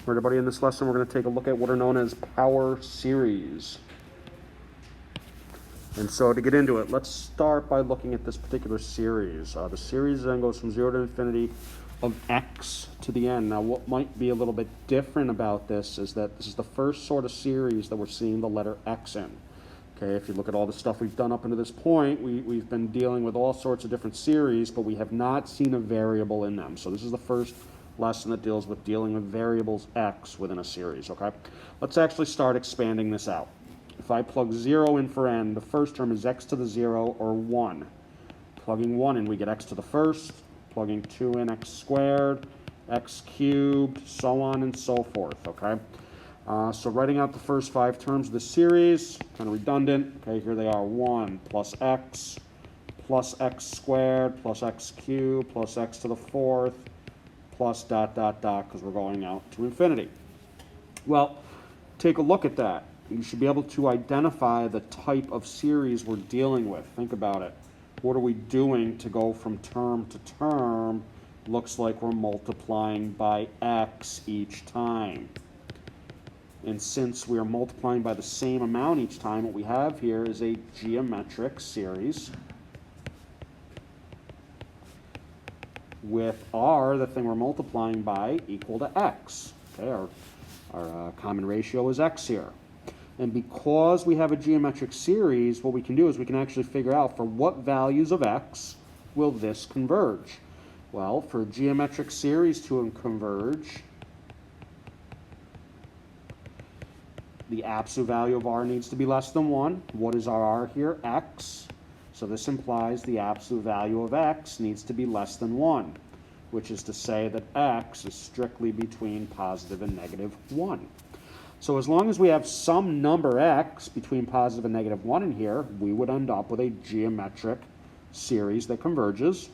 For everybody in this lesson, we're going to take a look at what are known as power series. And so to get into it, let's start by looking at this particular series. The series then goes from 0 to infinity of x to the n. Now what might be a little bit different about this is that this is the first sort of series that we're seeing the letter x in. Okay, if you look at all the stuff we've done up until this point, we've been dealing with all sorts of different series, but we have not seen a variable in them. So this is the first lesson that deals with dealing with variables x within a series, okay? Let's actually start expanding this out. If I plug 0 in for n, the first term is x to the 0 or 1. Plugging 1 in, we get x to the first. Plugging 2 in, x squared, x cubed, so on and so forth, okay? So writing out the first 5 terms of the series, kind of redundant. Okay, here they are, 1 plus x squared plus x cubed plus x to the 4th plus dot, dot, dot, because we're going out to infinity. Well, take a look at that. You should be able to identify the type of series we're dealing with. Think about it. What are we doing to go from term to term? Looks like we're multiplying by x each time. And since we are multiplying by the same amount each time, what we have here is a geometric series with r, the thing we're multiplying by, equal to x. Okay, our common ratio is x here. And because we have a geometric series, what we can do is we can actually figure out for what values of x will this converge. Well, for a geometric series to converge, the absolute value of r needs to be less than 1. What is our r here? X. So this implies the absolute value of x needs to be less than 1, which is to say that x is strictly between positive and negative 1. So as long as we have some number x between positive and negative 1 in here, we would end up with a geometric series that converges.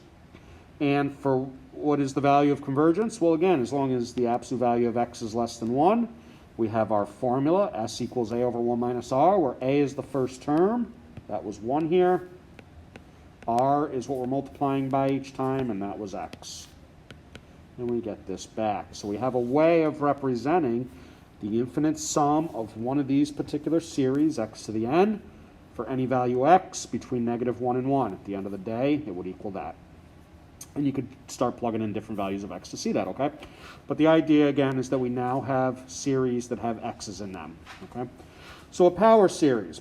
And for what is the value of convergence? Well, again, as long as the absolute value of x is less than 1, we have our formula, s equals a over 1 minus r, where a is the first term. That was 1 here. R is what we're multiplying by each time, and that was x. And we get this back. So we have a way of representing the infinite sum of one of these particular series, x to the n, for any value x between negative 1 and 1. At the end of the day, it would equal that. And you could start plugging in different values of x to see that, okay? But the idea, again, is that we now have series that have x's in them, okay? So a power series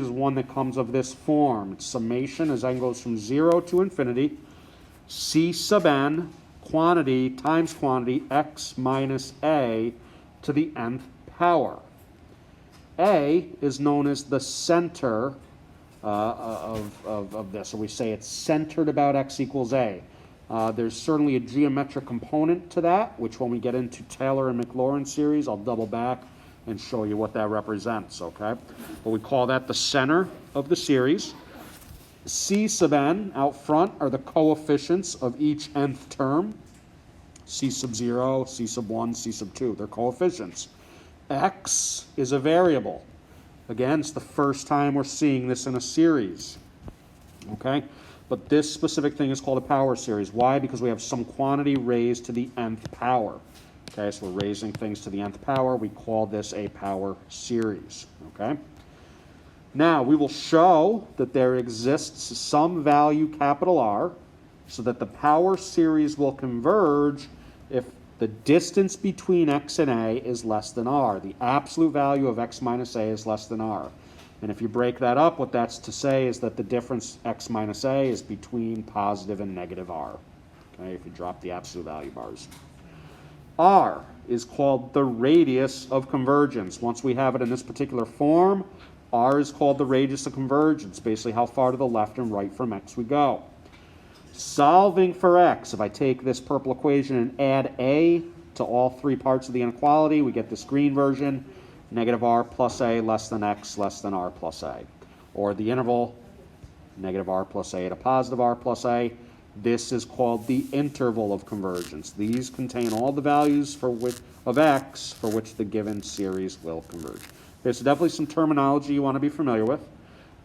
is one that comes of this form. It's summation as n goes from 0 to infinity, c sub n, quantity times quantity, x minus a to the nth power. A is known as the center of this. So we say it's centered about x equals a. There's certainly a geometric component to that, which when we get into Taylor and Maclaurin series, I'll double back and show you what that represents, okay? But we call that the center of the series. C sub n out front are the coefficients of each nth term. C sub 0, C sub 1, C sub 2, they're coefficients. X is a variable. Again, it's the first time we're seeing this in a series, okay? But this specific thing is called a power series. Why? Because we have some quantity raised to the nth power. Okay, so we're raising things to the nth power. We call this a power series, okay? Now, we will show that there exists some value, capital R, so that the power series will converge if the distance between x and a is less than r. The absolute value of x minus a is less than r. And if you break that up, what that's to say is that the difference x minus a is between positive and negative r. Okay, if you drop the absolute value bars. R is called the radius of convergence. Once we have it in this particular form, R is called the radius of convergence, basically how far to the left and right from x we go. Solving for x, if I take this purple equation and add a to all 3 parts of the inequality, we get this green version, negative r plus a less than x less than r plus a. Or the interval, negative r plus a to positive r plus a. This is called the interval of convergence. These contain all the values of x for which the given series will converge. There's definitely some terminology you want to be familiar with.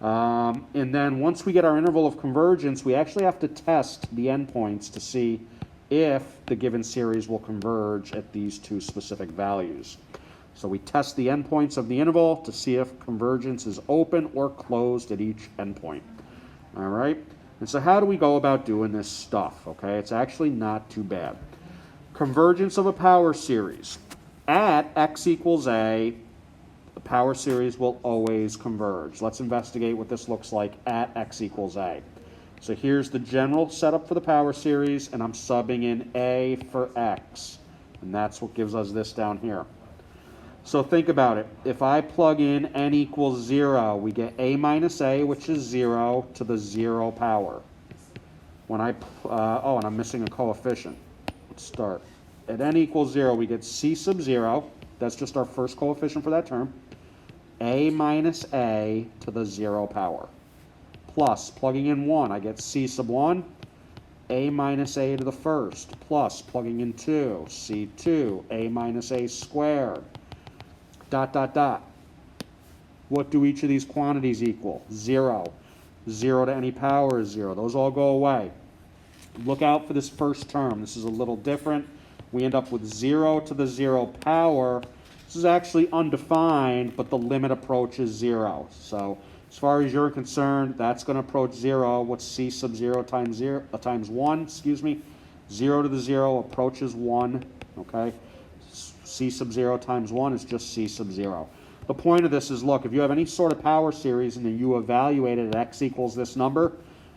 And then once we get our interval of convergence, we actually have to test the endpoints to see if the given series will converge at these two specific values. So we test the endpoints of the interval to see if convergence is open or closed at each endpoint. All right? And so how do we go about doing this stuff? Okay, it's actually not too bad. Convergence of a power series. At x equals a, the power series will always converge. Let's investigate what this looks like at x equals a. So here's the general setup for the power series, and I'm subbing in a for x. And that's what gives us this down here. So think about it. If I plug in n equals 0, we get a minus a, which is 0, to the 0 power. When I, oh, and I'm missing a coefficient. Let's start. At n equals 0, we get c sub 0. That's just our first coefficient for that term. A minus a to the 0 power. Plus, plugging in 1, I get c sub 1, a minus a to the first. Plus, plugging in 2, c2, a minus a squared. Dot, dot, dot. What do each of these quantities equal? 0. 0 to any power is 0. Those all go away. Look out for this first term. This is a little different. We end up with 0 to the 0 power. This is actually undefined, but the limit approaches 0. So as far as you're concerned, that's going to approach 0. What's c sub 0 times 0 times 1? Excuse me. 0 to the 0 approaches 1. Okay. C sub 0 times 1 is just c sub 0. The point of this is, look, if you have any sort of power series and then you evaluate it at x equals this number,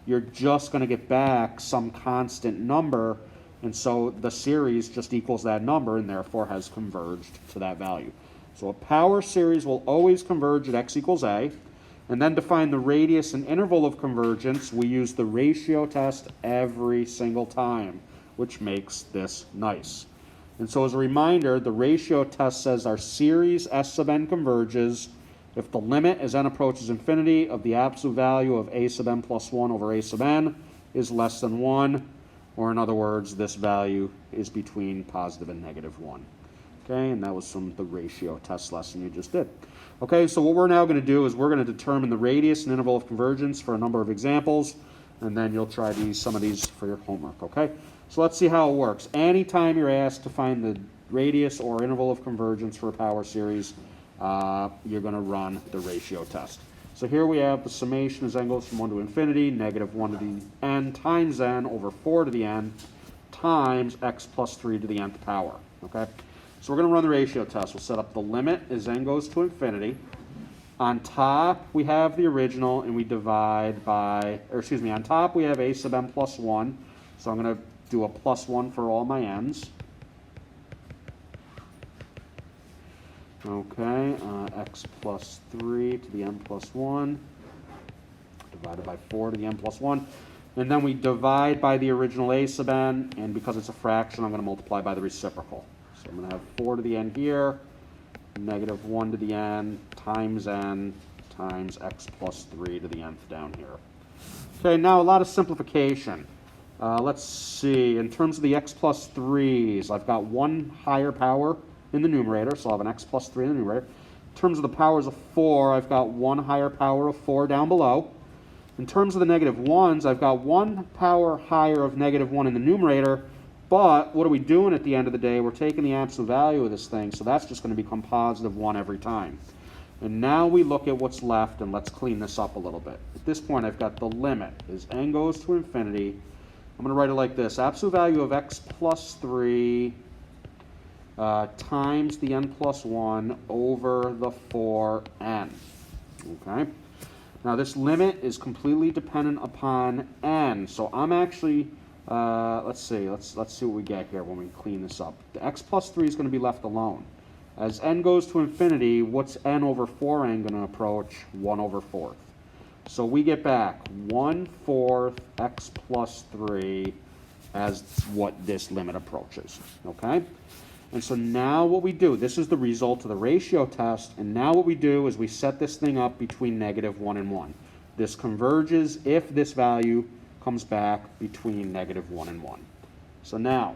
you're just going to get back some constant number, and so the series just equals that number and therefore has converged to that value. So a power series will always converge at x equals a, and then to find the radius and interval of convergence, we use the ratio test every single time, which makes this nice. And so as a reminder, the ratio test says our series S sub n converges if the limit as n approaches infinity of the absolute value of a sub n plus 1 over a sub n is less than 1, or in other words, this value is between positive and negative 1. Okay, and that was from the ratio test lesson you just did. Okay, so what we're now going to do is we're going to determine the radius and interval of convergence for a number of examples, and then you'll try some of these for your homework, okay? So let's see how it works. Anytime you're asked to find the radius or interval of convergence for a power series, you're going to run the ratio test. So here we have the summation as n goes from 1 to infinity, negative 1 to the n times n over 4 to the n times x plus 3 to the nth power. Okay? So we're going to run the ratio test. We'll set up the limit as n goes to infinity. On top, we have the original, and we divide by, or excuse me, on top we have a sub n plus 1. So I'm going to do a plus 1 for all my n's. Okay, x plus 3 to the n plus 1, divided by 4 to the n plus 1. And then we divide by the original a sub n, and because it's a fraction, I'm going to multiply by the reciprocal. So I'm going to have 4 to the n here, negative 1 to the n times x plus 3 to the nth down here. Okay, now a lot of simplification. Let's see, in terms of the x plus 3's, I've got one higher power in the numerator, so I'll have an x plus 3 in the numerator. In terms of the powers of 4, I've got one higher power of 4 down below. In terms of the negative 1's, I've got one power higher of negative 1 in the numerator, but what are we doing at the end of the day? We're taking the absolute value of this thing, so that's just going to become positive 1 every time. And now we look at what's left, and let's clean this up a little bit. At this point, I've got the limit as n goes to infinity. I'm going to write it like this. Absolute value of x plus 3 times the n plus 1 over the 4n. Okay? Now this limit is completely dependent upon n. So I'm actually, let's see what we get here when we clean this up. The x plus 3 is going to be left alone. As n goes to infinity, what's n over 4n going to approach? 1 over 4th. So we get back 1/4 x plus 3 as what this limit approaches. Okay? And so now what we do, this is the result of the ratio test, and now what we do is we set this thing up between negative 1 and 1. This converges if this value comes back between negative 1 and 1. So now,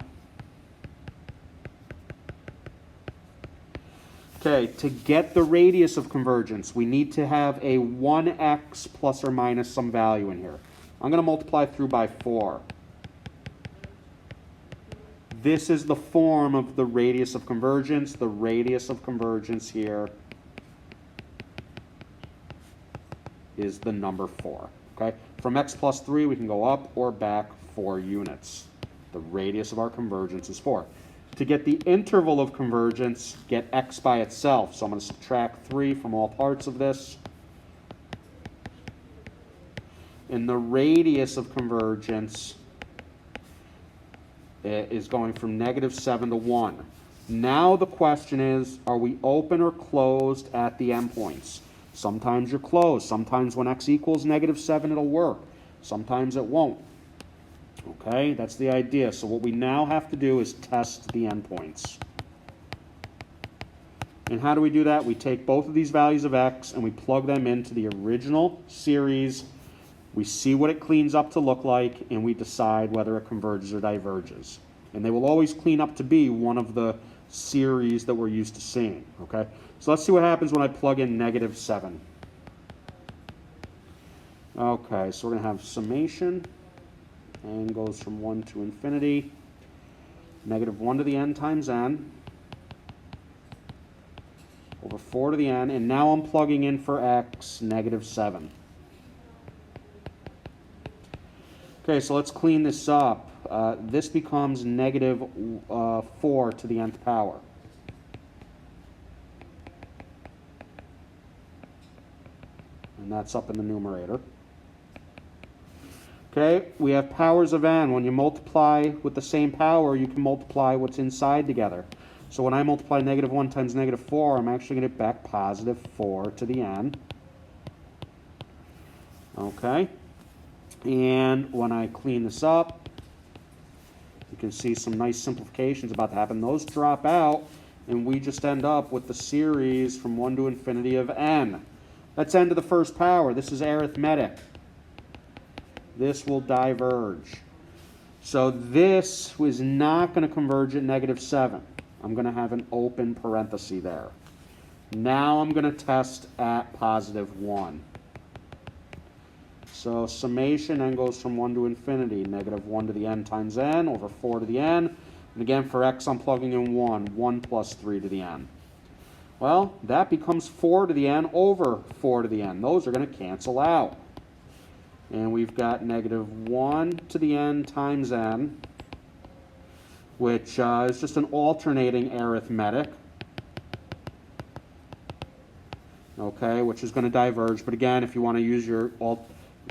okay, to get the radius of convergence, we need to have a 1x plus or minus some value in here. I'm going to multiply through by 4. this is the form of the radius of convergence. The radius of convergence here is the number 4. Okay? From x plus 3, we can go up or back 4 units. The radius of our convergence is 4. To get the interval of convergence, get x by itself. So I'm going to subtract 3 from all parts of this. And the radius of convergence is going from -7 to 1. Now the question is, are we open or closed at the endpoints? Sometimes you're closed. Sometimes when x equals -7, it'll work. Sometimes it won't. Okay, that's the idea. So what we now have to do is test the endpoints. And how do we do that? We take both of these values of x and we plug them into the original series. We see what it cleans up to look like, and we decide whether it converges or diverges. And they will always clean up to be one of the series that we're used to seeing. Okay, so let's see what happens when I plug in -7. Okay, so we're going to have summation. N goes from 1 to infinity. -1 to the n times n. Over 4 to the n. And now I'm plugging in for x, -7. Okay, so let's clean this up. This becomes -4 to the nth power. And that's up in the numerator. Okay, we have powers of n. When you multiply with the same power, you can multiply what's inside together. So when I multiply -1 times -4, I'm actually going to get back +4 to the n. Okay, and when I clean this up, you can see some nice simplifications about to happen. Those drop out, and we just end up with the series from 1 to infinity of n. That's n to the first power. This is arithmetic. This will diverge. So this is not going to converge at -7. I'm going to have an open parenthesis there. Now I'm going to test at +1. So summation n goes from 1 to infinity, -1 to the n times n over 4 to the n. And again, for x, I'm plugging in 1 plus 3 to the n. Well, that becomes 4 to the n over 4 to the n. Those are going to cancel out. And we've got -1 to the n times n, which is just an alternating arithmetic. Okay, which is going to diverge. But again, if you want to use your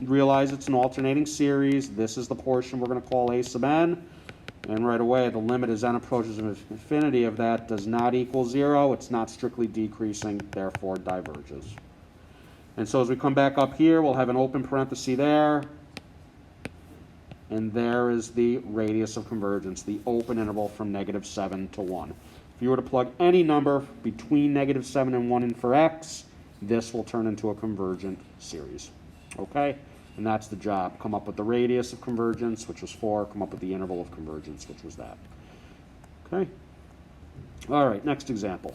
realize it's an alternating series. This is the portion we're going to call a sub n. And right away, the limit as n approaches infinity of that does not equal 0. It's not strictly decreasing, therefore diverges. And so as we come back up here, we'll have an open parenthesis there. And there is the radius of convergence, the open interval from -7 to 1. If you were to plug any number between -7 and 1 in for x, this will turn into a convergent series. Okay? And that's the job. Come up with the radius of convergence, which was 4. Come up with the interval of convergence, which was that. Okay? All right, next example.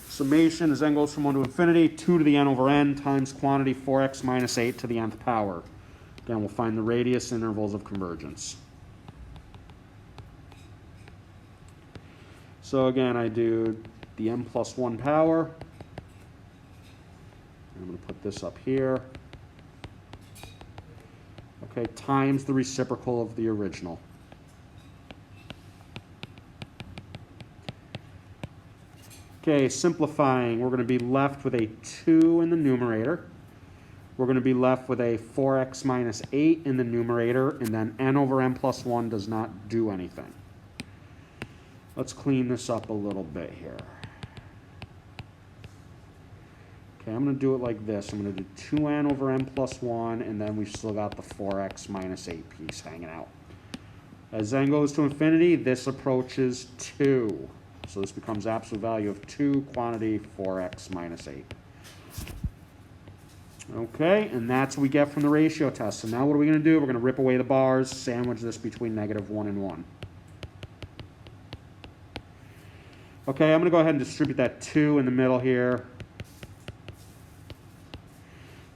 Summation as n goes from 1 to infinity, 2 to the n over n times quantity 4x minus 8 to the nth power. Again, we'll find the radius intervals of convergence. So again, I do the n plus 1 power. I'm going to put this up here. Okay, times the reciprocal of the original. Okay, simplifying, we're going to be left with a 2 in the numerator. We're going to be left with a 4x minus 8 in the numerator, and then n over n plus 1 does not do anything. Let's clean this up a little bit here. Okay, I'm going to do it like this. I'm going to do 2n over n plus 1, and then we've still got the 4x minus 8 piece hanging out. As n goes to infinity, this approaches 2. So this becomes absolute value of 2 quantity 4x minus 8. Okay, and that's what we get from the ratio test. So now what are we going to do? We're going to rip away the bars, sandwich this between -1 and 1. Okay, I'm going to go ahead and distribute that 2 in the middle here.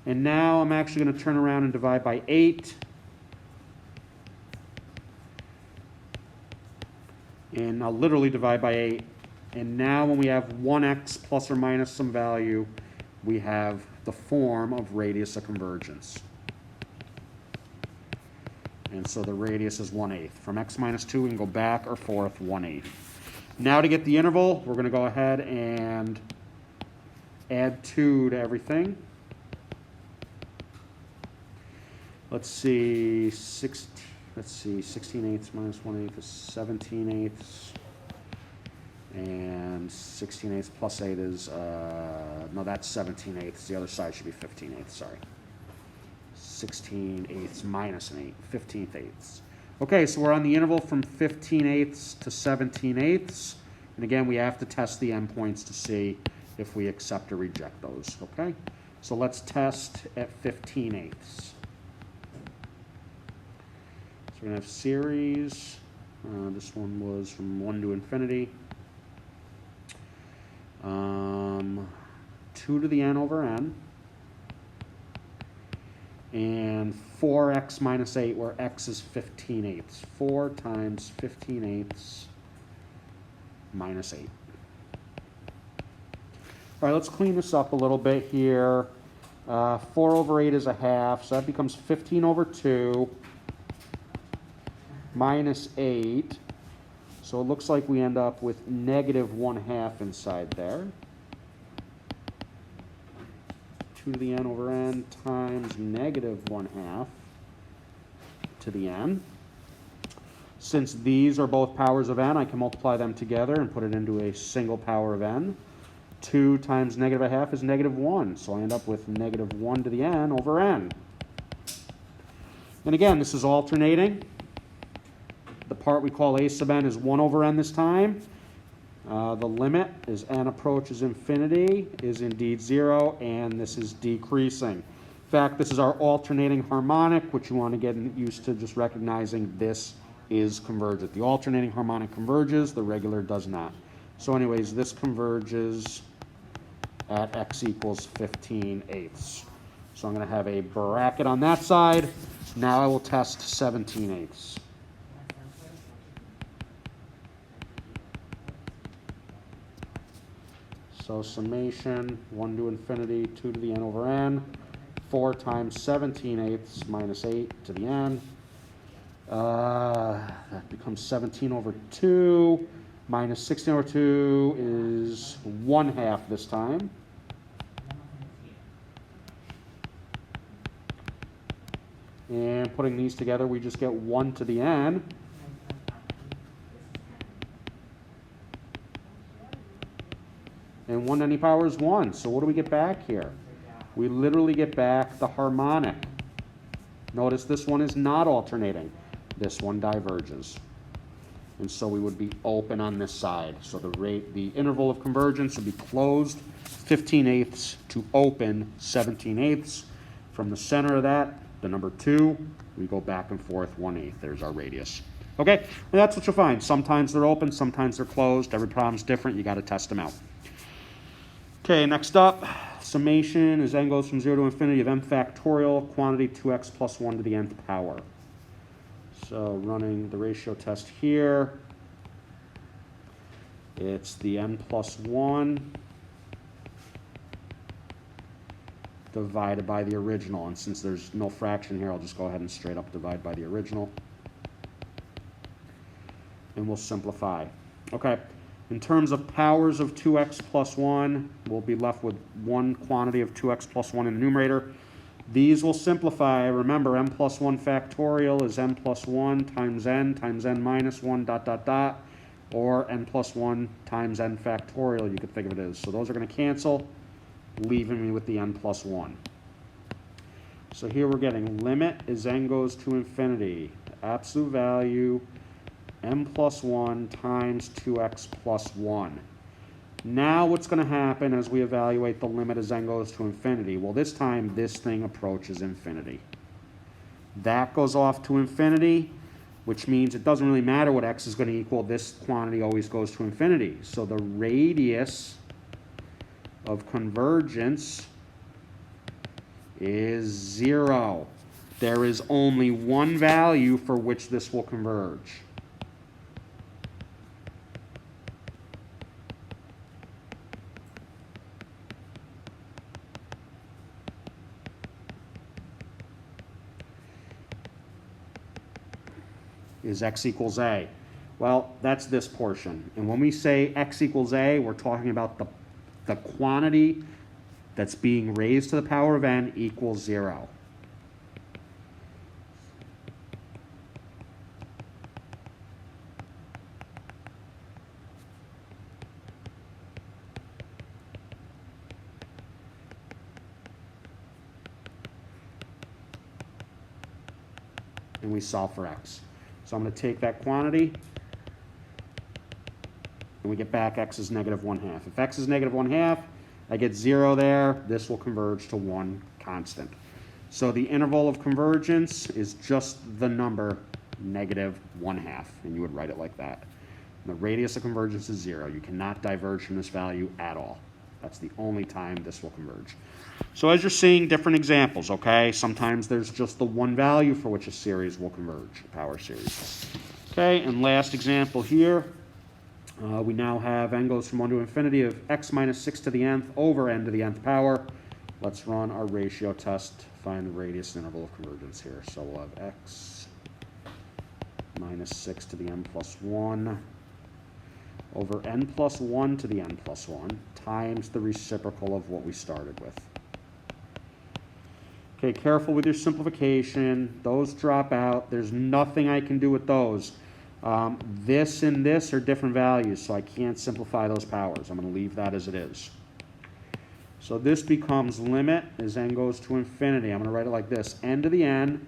And now I'm actually going to turn around and divide by 8. And I'll literally divide by 8. And now when we have 1x plus or minus some value, we have the form of radius of convergence. And so the radius is 1/8. From x minus 2, we can go back or forth 1/8. Now to get the interval, we're going to go ahead and add 2 to everything. Let's see, 16/8 minus 1/8 is 17/8. And 16/8 plus 8 is, no, that's 17/8. The other side should be 15/8, sorry. 16/8 minus an 8, 15/8. Okay, so we're on the interval from 15/8 to 17/8. And again, we have to test the endpoints to see if we accept or reject those, okay? So let's test at 15/8. So we're going to have series. This one was from 1 to infinity. 2 to the n over n. And 4x minus 8, where x is 15/8. 4 times 15/8 minus 8. All right, let's clean this up a little bit here. 4 over 8 is a half, so that becomes 15 over 2 minus 8. So it looks like we end up with negative 1/2 inside there. 2 to the n over n times negative 1/2 to the n. Since these are both powers of n, I can multiply them together and put it into a single power of n. 2 times negative 1/2 is negative 1, so I end up with negative 1 to the n over n. And again, this is alternating. The part we call a sub n is 1 over n this time. The limit as n approaches infinity is indeed 0, and this is decreasing. In fact, this is our alternating harmonic, which you want to get used to just recognizing this is convergent. The alternating harmonic converges, the regular does not. So anyways, this converges at x equals 15/8. So I'm going to have a bracket on that side. Now I will test 17/8. So summation, 1 to infinity, 2 to the n over n, 4 times 17/8 minus 8 to the n. That becomes 17 over 2, minus 16 over 2 is 1/2 this time. And putting these together, we just get 1 to the n. And 1 to any power is 1. So what do we get back here? We literally get back the harmonic. Notice this one is not alternating. This one diverges. And so we would be open on this side. So the interval of convergence would be closed 15/8 to open 17/8. From the center of that, the number 2, we go back and forth 1/8. There's our radius. Okay, and that's what you'll find. Sometimes they're open, sometimes they're closed. Every problem's different. You got to test them out. Okay, next up, summation as n goes from 0 to infinity of m factorial quantity 2x plus 1 to the nth power. So running the ratio test here, it's the n plus 1 divided by the original. And since there's no fraction here, I'll just go ahead and straight up divide by the original. And we'll simplify. Okay. In terms of powers of 2x plus 1, we'll be left with one quantity of 2x plus 1 in the numerator. These will simplify. Remember, m plus 1 factorial is n plus 1 times n minus 1 dot dot dot, or n plus 1 times n factorial, you could think of it as. So those are going to cancel, leaving me with the n plus 1. So here we're getting limit as n goes to infinity. Absolute value m plus 1 times 2x plus 1. Now what's going to happen as we evaluate the limit as n goes to infinity? Well, this time this thing approaches infinity. That goes off to infinity, which means it doesn't really matter what x is going to equal. This quantity always goes to infinity. So the radius of convergence is 0. There is only one value for which this will converge. is x equals a. Well, that's this portion. And when we say x equals a, we're talking about the quantity that's being raised to the power of n equals 0. And we solve for x. So I'm going to take that quantity, and we get back x is negative 1/2. If x is negative 1/2, I get 0 there. This will converge to 1 constant. So the interval of convergence is just the number negative 1/2, and you would write it like that. And the radius of convergence is 0. You cannot diverge from this value at all. That's the only time this will converge. So as you're seeing different examples, okay, sometimes there's just the one value for which a series will converge, a power series. Okay, and last example here, we now have n goes from 1 to infinity of x minus 6 to the nth over n to the nth power. Let's run our ratio test, find the radius interval of convergence here. So we'll have x minus 6 to the n plus 1 over n plus 1 to the n plus 1 times the reciprocal of what we started with. Okay, careful with your simplification. Those drop out. There's nothing I can do with those. This and this are different values, so I can't simplify those powers. I'm going to leave that as it is. So this becomes limit as n goes to infinity. I'm going to write it like this. N to the n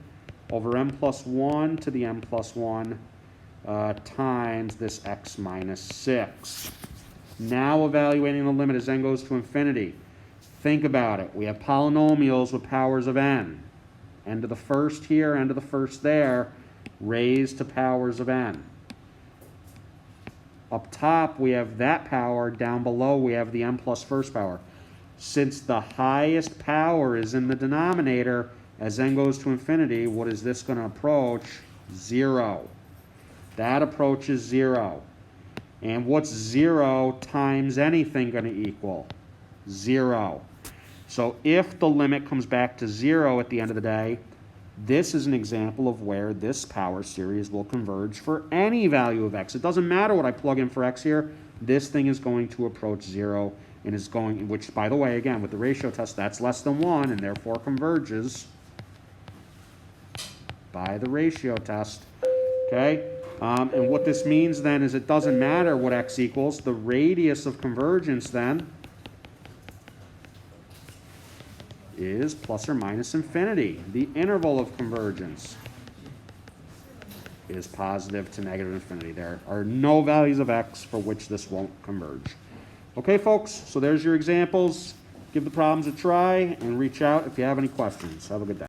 over n plus 1 to the n plus 1 times this x minus 6. Now evaluating the limit as n goes to infinity. Think about it. We have polynomials with powers of n. N to the first here, n to the first there, raised to powers of n. Up top, we have that power. Down below, we have the n plus first power. Since the highest power is in the denominator, as n goes to infinity, what is this going to approach? 0. That approaches 0. And what's 0 times anything going to equal? 0. So if the limit comes back to 0 at the end of the day, this is an example of where this power series will converge for any value of x. It doesn't matter what I plug in for x here. This thing is going to approach 0 and is going, which, by the way, again, with the ratio test, that's less than 1 and therefore converges by the ratio test. Okay? And what this means then is it doesn't matter what x equals. The radius of convergence then is plus or minus infinity. The interval of convergence is positive to negative infinity. There are no values of x for which this won't converge. Okay, folks, so there's your examples. Give the problems a try and reach out if you have any questions. Have a good day.